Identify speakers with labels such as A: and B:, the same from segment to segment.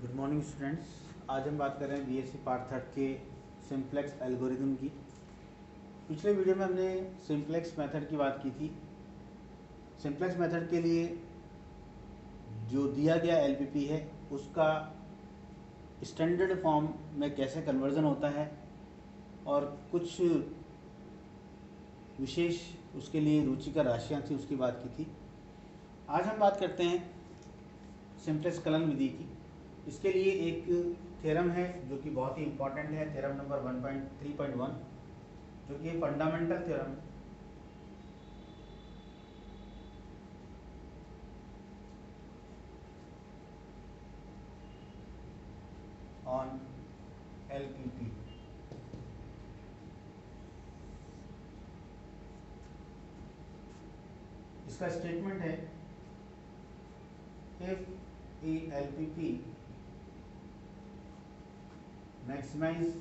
A: Good morning students. आज हम बात कर रहे हैं बीएससी पार्ट थर्ड के सिंप्लेक्स एल्गोरिदम की। पिछले वीडियो में हमने सिंप्लेक्स मेथड की बात की थी। सिंप्लेक्स मेथड के लिए जो दिया गया एलपीपी है उसका स्टैंडर्ड फॉर्म में कैसे कन्वर्जन होता है और कुछ विशेष उसके लिए रुचिकर राशियाँ थी उसकी बात की थी। आज हम बात करते हैं सिंप्लेक्स कलन विधि की। इसके लिए एक थ्योरम है जो कि बहुत ही इम्पोर्टेंट है, थ्योरम नंबर 1.3.1, जो कि फंडामेंटल थ्योरम ऑन एलपीपी। इसका स्टेटमेंट है if A LPP maximize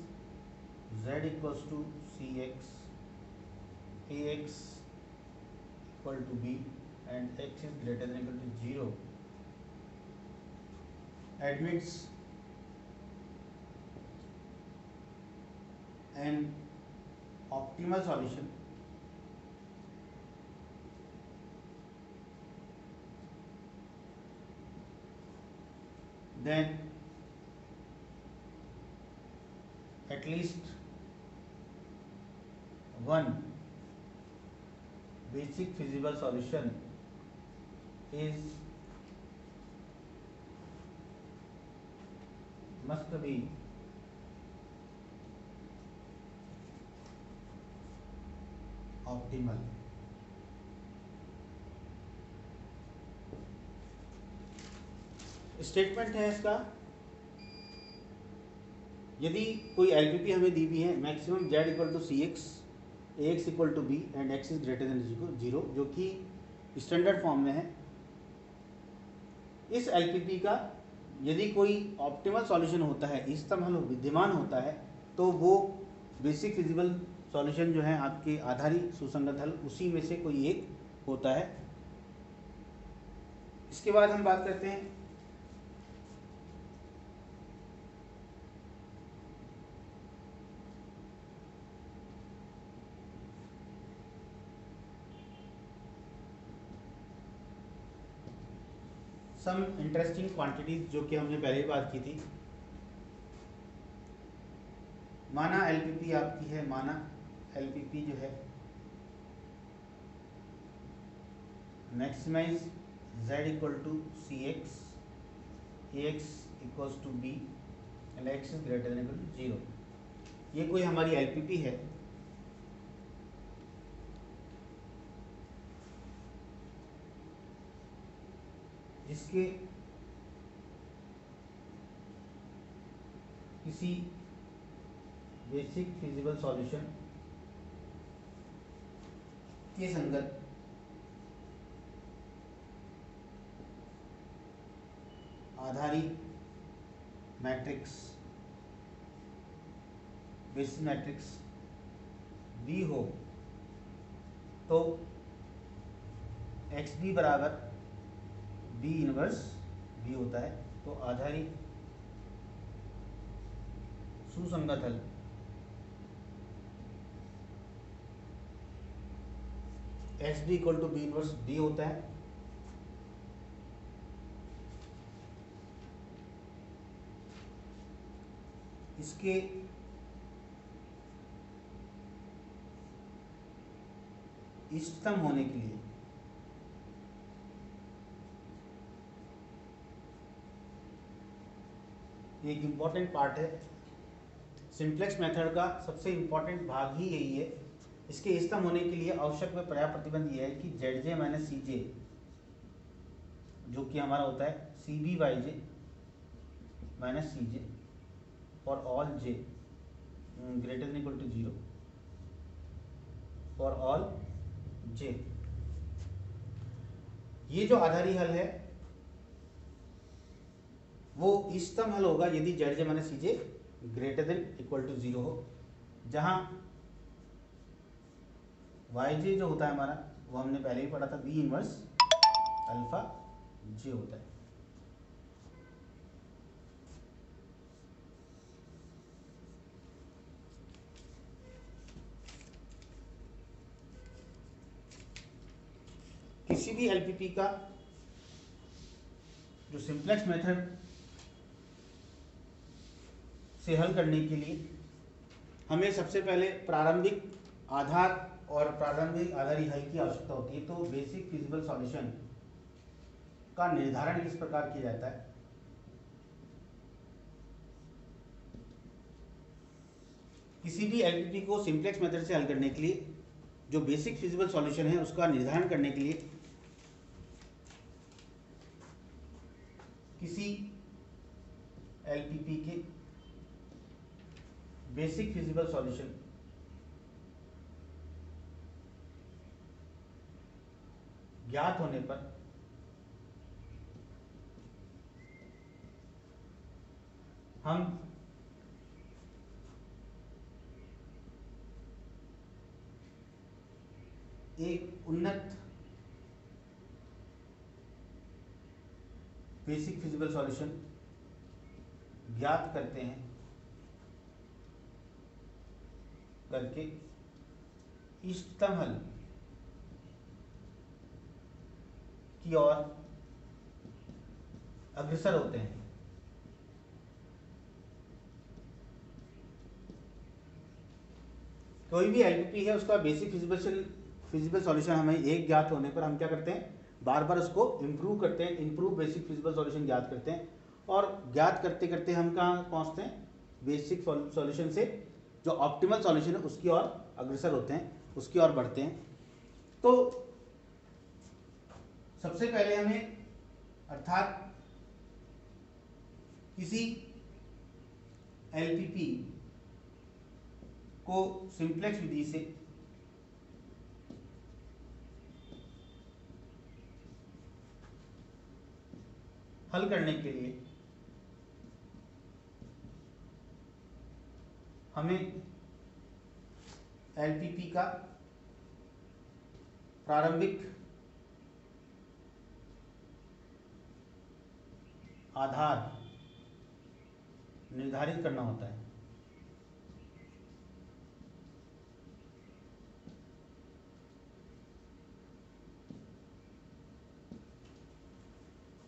A: z equals to cx, ax equal to b and x is greater than equal to 0 admits an optimal solution then at least one basic feasible solution is must be optimal। Statement है इसका, यदि कोई LPP हमें दी हुई है maximum z equal to C X, A X equal to B and X is greater than 0, जो कि स्टैंडर्ड फॉर्म में है। इस एलपीपी का यदि कोई ऑप्टिमल सॉल्यूशन होता है, इष्टतम हल विद्यमान होता है, तो वो बेसिक फिजिबल सॉल्यूशन जो है आपके आधारी सुसंगत हल उसी में से कोई एक होता है। इसके बाद हम बात करते हैं सम इंटरेस्टिंग क्वांटिटीज, जो कि हमने पहले ही बात की थी। माना एलपीपी आपकी है, माना एलपीपी जो है maximize z equal to C X, A X equals to B and X is greater than equal to 0। ये कोई हमारी एलपीपी है। जिसके किसी बेसिक फिजिबल सॉल्यूशन के संगत आधारी मैट्रिक्स, बेसिस मैट्रिक्स बी हो, तो एक्स बी बराबर बी इनवर्स बी होता है। तो आधारी सुसंगत हल X B equal to B inverse B होता है। इसके इष्टतम होने के लिए एक इम्पॉर्टेंट पार्ट है। सिंप्लेक्स मेथड का सबसे इम्पॉर्टेंट भाग ही यही है। इसके इष्टतम होने के लिए आवश्यक व पर्याप्त प्रतिबंध यह है कि जेड जे माइनस सी जे, जो कि हमारा होता है C B by J minus C J for all J greater than equal to 0 for all J. ये जो आधारी हल है वो इष्टतम हल होगा यदि Z J minus C J greater than equal to 0 हो, जहां वाई जे जो होता है हमारा, वो हमने पहले ही पढ़ा था, बी इनवर्स अल्फा जे होता है। किसी भी एलपीपी का जो सिंप्लेक्स मेथड से हल करने के लिए हमें सबसे पहले प्रारंभिक आधार और प्रारंभिक आधार इकाई की आवश्यकता होती है। तो बेसिक फिजिबल सॉल्यूशन का निर्धारण किस प्रकार किया जाता है? किसी भी एलपीपी को सिंप्लेक्स मेथड से हल करने के लिए जो बेसिक फिजिबल सॉल्यूशन है उसका निर्धारण करने के लिए किसी एलपीपी के बेसिक फिजिबल सॉल्यूशन ज्ञात होने पर हम एक उन्नत बेसिक फिजिबल सॉल्यूशन ज्ञात करते हैं करके इष्टतम हल की ओर अग्रसर होते हैं। कोई भी एलपीपी है उसका बेसिक फिजिबल सॉल्यूशन हमें एक ज्ञात होने पर हम क्या करते हैं, बार बार उसको इम्प्रूव करते हैं, इम्प्रूव बेसिक फिजिबल सॉल्यूशन ज्ञात करते हैं और ज्ञात करते करते हम कहाँ पहुँचते हैं, बेसिक सॉल्यूशन से जो ऑप्टिमल सॉल्यूशन है उसकी ओर अग्रसर होते हैं, उसकी ओर बढ़ते हैं। तो सबसे पहले हमें अर्थात किसी एलपीपी को सिंप्लेक्स विधि से हल करने के लिए हमें एलपीपी का प्रारंभिक आधार निर्धारित करना होता है।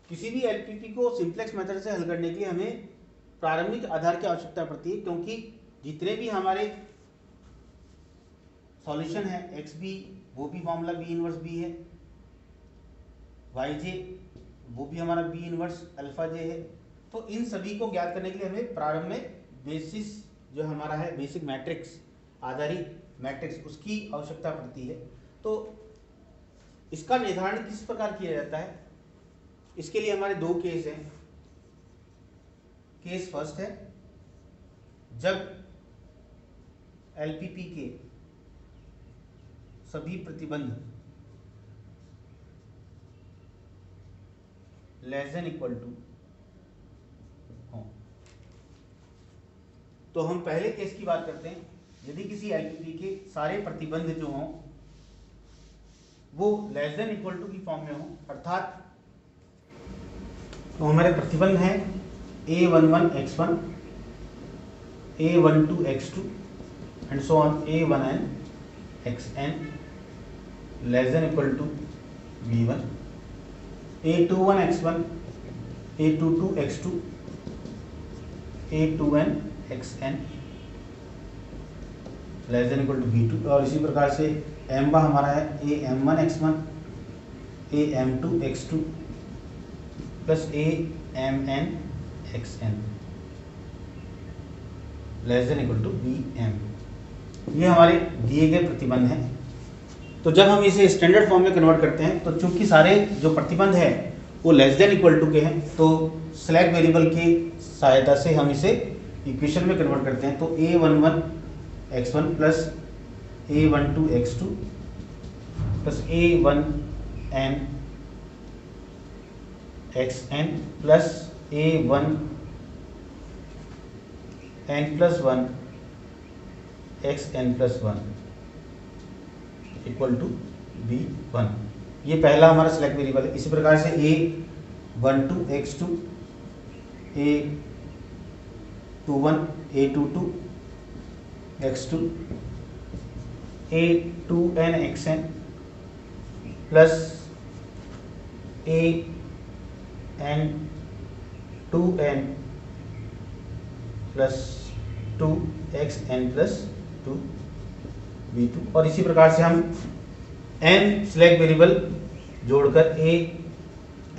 A: किसी भी एलपीपी को सिंप्लेक्स मेथड से हल करने के लिए हमें प्रारंभिक आधार की आवश्यकता पड़ती है, क्योंकि जितने भी हमारे सॉल्यूशन है एक्स बी वो भी फॉर्मूला बी इनवर्स बी है, वाई जे वो भी हमारा बी इनवर्स अल्फा जे है। तो इन सभी को ज्ञात करने के लिए हमें प्रारंभ में बेसिस जो हमारा है बेसिक मैट्रिक्स आधारित मैट्रिक्स उसकी आवश्यकता पड़ती है। तो इसका निर्धारण किस प्रकार किया जाता है, इसके लिए हमारे दो केस हैं। केस फर्स्ट है जब एलपीपी के सभी प्रतिबंध लेस देन इक्वल टू हो। तो हम पहले केस की बात करते हैं। यदि किसी एलपीपी के सारे प्रतिबंध जो हों वो लेस देन इक्वल टू की फॉर्म में हो, अर्थात तो हमारे प्रतिबंध हैं a11 x1, a12 x2 and so on a1n xn less than equal to b1, a21 x1, a22 x2, a2n xn less than equal to b2। और इसी प्रकार से m हमारा है am1 x1, am2 x2 plus amn xn less than equal to bm। ये हमारे दिए गए प्रतिबंध हैं। तो जब हम इसे स्टैंडर्ड फॉर्म में कन्वर्ट करते हैं तो चूंकि सारे जो प्रतिबंध है वो लेस देन इक्वल टू के हैं, तो स्लैक वेरिएबल की सहायता से हम इसे इक्वेशन में कन्वर्ट करते हैं। तो a11 x1 plus a12 x2 plus a1n xn plus a1n plus 1 xn plus 1 equal to b1। ये पहला हमारा सिलेक्ट वेरिएबल है। इसी प्रकार से a12 x2, a21 a22 x2, a2n xn plus A N 2n plus 2xn plus 2 v2, और इसी प्रकार से हम n सिलेक्ट वेरिएबल जोड़कर a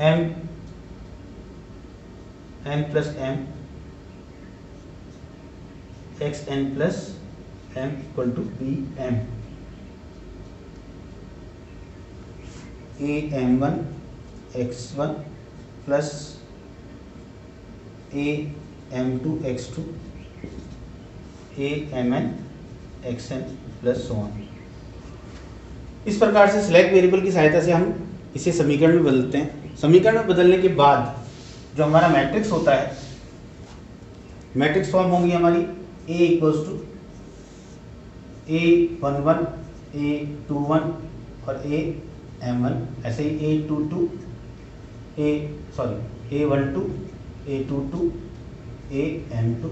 A: m n plus m xn plus m equal to bm, a m1 x1 plus a m2 x2 a mn xn plus so on. इस प्रकार से select variable की सहायता से हम इसे समीकरण में बदलते हैं। समीकरण में बदलने के बाद जो हमारा मैट्रिक्स होता है, मैट्रिक्स फॉर्म होगी हमारी A equals to A11 A21 और AM1, ऐसे ही A12 A12 A22 AM2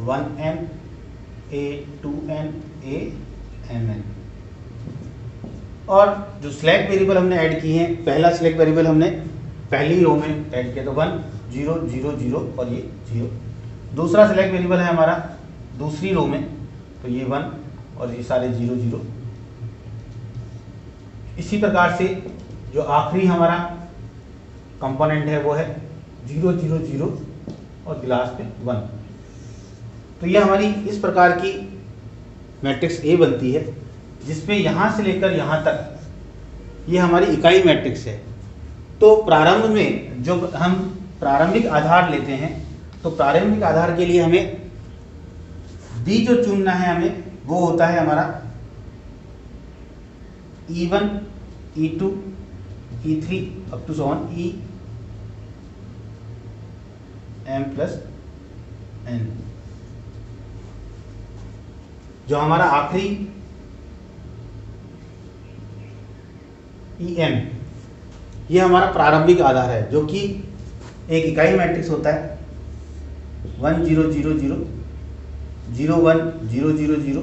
A: A1n A2n AMn। और जो सिलेक्ट वेरिएबल हमने ऐड किए हैं, पहला सिलेक्ट वेरिएबल हमने पहली रो में ऐड किया तो 1 0 0 0 और ये 0। दूसरा सिलेक्ट वेरिएबल है हमारा दूसरी रो में, तो ये 1 और ये सारे 0 0। इसी प्रकार से जो आखिरी हमारा कंपोनेंट है वो है 0 0 0 और लास्ट में 1। तो ये हमारी इस प्रकार की मैट्रिक्स A बनती है, जिसमें यहाँ से लेकर यहाँ तक ये हमारी इकाई मैट्रिक्स है। तो प्रारंभ में जो हम प्रारंभिक आधार लेते हैं, तो प्रारंभिक आधार के लिए हमें B जो चुनना है हमें वो होता है हमारा E1 E2 E3 up to so on E m plus n। जो हमारा आखिरी EM, ये हमारा प्रारंभिक आधार है, जो कि एक इकाई मैट्रिक्स होता है 1 0 0 0 0 1 0 0 0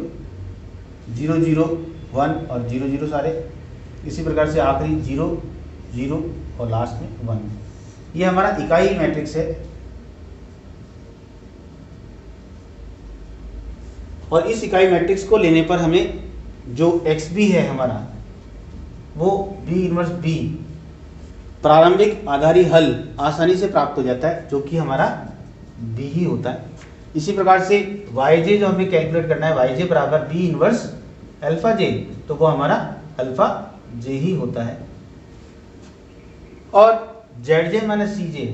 A: 0 0 1 और 0 0 सारे। इसी प्रकार से आखिरी 0 0 और लास्ट में 1। ये हमारा इकाई मैट्रिक्स है। और इस इकाई मैट्रिक्स को लेने पर हमें जो XB है हमारा वो B इनवर्स B प्रारंभिक आधारी हल आसानी से प्राप्त हो जाता है, जो कि हमारा B ही होता है। इसी प्रकार से YJ जो हमें कैलकुलेट करना है, YJ बराबर B इनवर्स अल्फा J, तो वो हमारा अल्फा J ही होता है। और ZJ माइनस CJ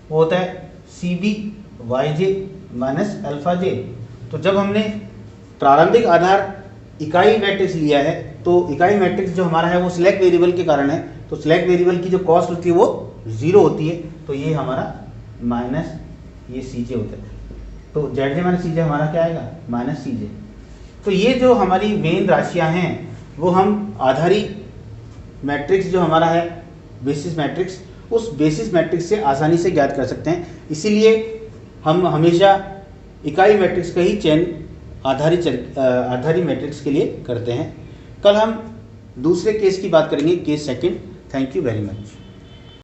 A: वो होता है CB YJ minus alpha J। तो जब हमने प्रारंभिक आधार इकाई मैट्रिक्स लिया है, तो इकाई मैट्रिक्स जो हमारा है वो सिलेक्ट वेरिएबल के कारण है, तो सिलेक्ट वेरिएबल की जो कॉस्ट होती है वो 0 होती है, तो ये हमारा माइनस ये CJ होता है। तो ZJ माइनस CJ हमारा क्या आएगा, माइनस CJ। तो ये जो हमारी मेन राशियां हैं वो हम आधारी मैट्रिक्स जो हमारा है बेसिस मैट्रिक्स, उस बेसिस मैट्रिक्स से आसानी से ज्ञात कर सकते हैं। इसीलिए हम हमेशा इकाई मैट्रिक्स का ही चयन आधारी मैट्रिक्स के लिए करते हैं। कल हम दूसरे केस की बात करेंगे, case second. Thank you very much.